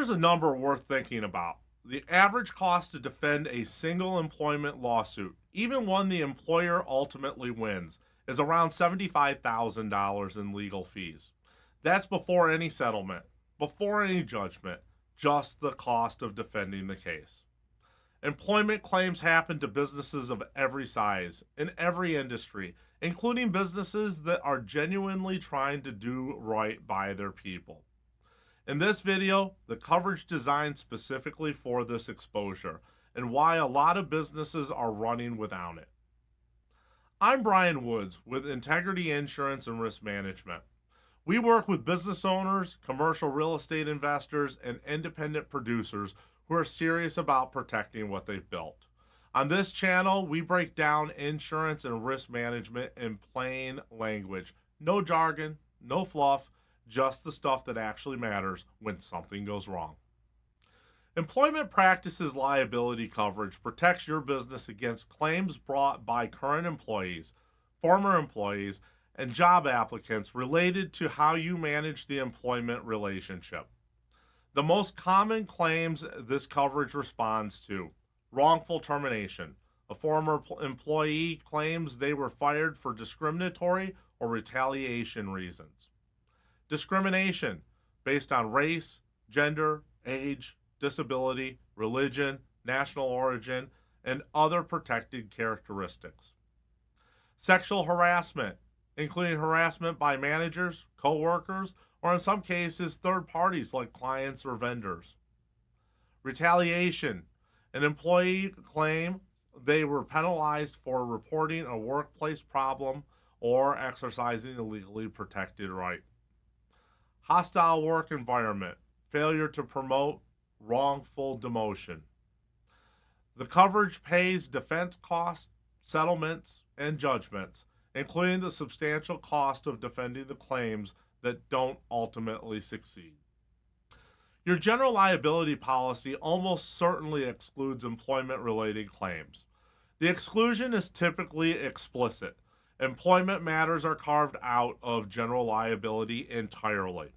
Here's a number worth thinking about. The average cost to defend a single employment lawsuit, even one the employer ultimately wins, is around $75,000 in legal fees. That's before any settlement, before any judgment, just the cost of defending the case. Employment claims happen to businesses of every size, in every industry, including businesses that are genuinely trying to do right by their people. In this video, the coverage designed specifically for this exposure and why a lot of businesses are running without it. I'm Brian Woods with Integrity Insurance and Risk Management. We work with business owners, commercial real estate investors, and independent producers who are serious about protecting what they've built. On this channel, we break down insurance and risk management in plain language. No jargon, no fluff, just the stuff that actually matters when something goes wrong. Employment Practices Liability coverage protects your business against claims brought by current employees, former employees, and job applicants related to how you manage the employment relationship. The most common claims this coverage responds to: wrongful termination. A former employee claims they were fired for discriminatory or retaliation reasons. Discrimination based on race, gender, age, disability, religion, national origin, and other protected characteristics. Sexual harassment, including harassment by managers, co-workers, or in some cases, third parties like clients or vendors. Retaliation, an employee claim they were penalized for reporting a workplace problem or exercising a legally protected right. Hostile work environment, failure to promote, wrongful demotion. The coverage pays defense costs, settlements, and judgments, including the substantial cost of defending the claims that don't ultimately succeed. Your general liability policy almost certainly excludes employment-related claims. The exclusion is typically explicit. Employment matters are carved out of general liability entirely.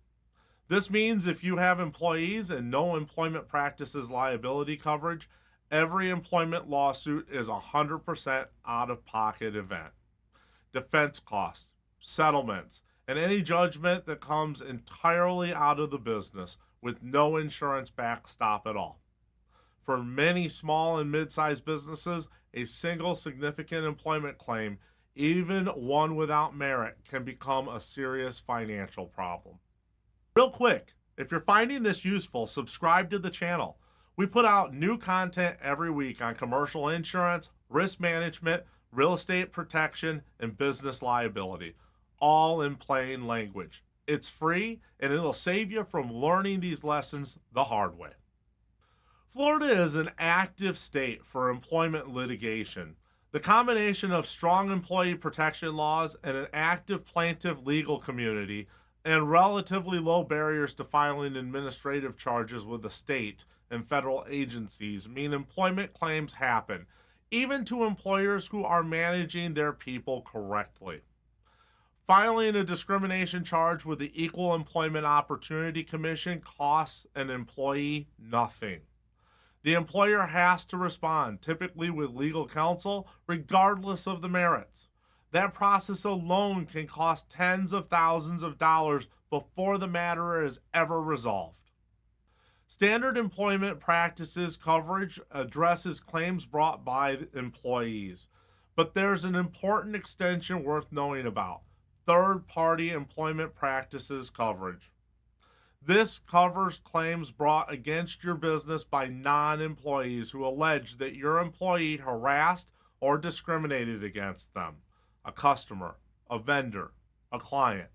This means if you have employees and no employment practices liability coverage, every employment lawsuit is a 100% out-of-pocket event. Defense costs, settlements, and any judgment that comes entirely out of the business with no insurance backstop at all. For many small and mid-sized businesses, a single significant employment claim, even one without merit, can become a serious financial problem. Real quick, if you're finding this useful, subscribe to the channel. We put out new content every week on commercial insurance, risk management, real estate protection, and business liability, all in plain language. It's free, and it'll save you from learning these lessons the hard way. Florida is an active state for employment litigation. The combination of strong employee protection laws and an active plaintiff legal community and relatively low barriers to filing administrative charges with the state and federal agencies mean employment claims happen, even to employers who are managing their people correctly. Filing a discrimination charge with the Equal Employment Opportunity Commission costs an employee nothing. The employer has to respond, typically with legal counsel, regardless of the merits. That process alone can cost tens of thousands of dollars before the matter is ever resolved. Standard employment practices coverage addresses claims brought by employees, but there's an important extension worth knowing about: third-party employment practices coverage. This covers claims brought against your business by non-employees who allege that your employee harassed or discriminated against them, a customer, a vendor, a client.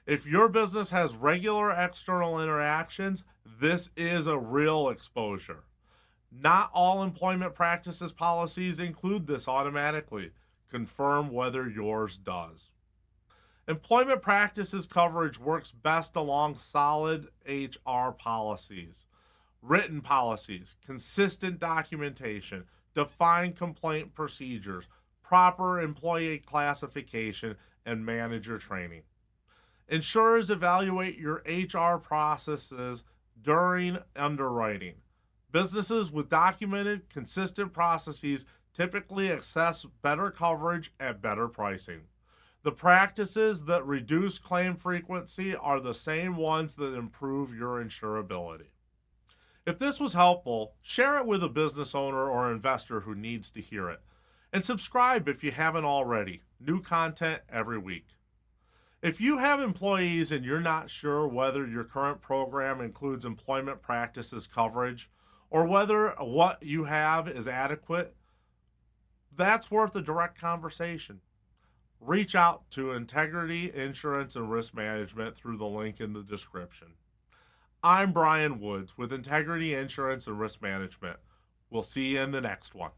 If your business has regular external interactions, this is a real exposure. Not all employment practices policies include this automatically. Confirm whether yours does. Employment practices coverage works best along solid HR policies, written policies, consistent documentation, defined complaint procedures, proper employee classification, and manager training. Insurers evaluate your HR processes during underwriting. Businesses with documented, consistent processes typically access better coverage at better pricing. The practices that reduce claim frequency are the same ones that improve your insurability. If this was helpful, share it with a business owner or investor who needs to hear it. And subscribe if you haven't already. New content every week. If you have employees and you're not sure whether your current program includes employment practices coverage or whether what you have is adequate, that's worth a direct conversation. Reach out to Integrity Insurance and Risk Management through the link in the description. I'm Brian Woods with Integrity Insurance and Risk Management. We'll see you in the next one.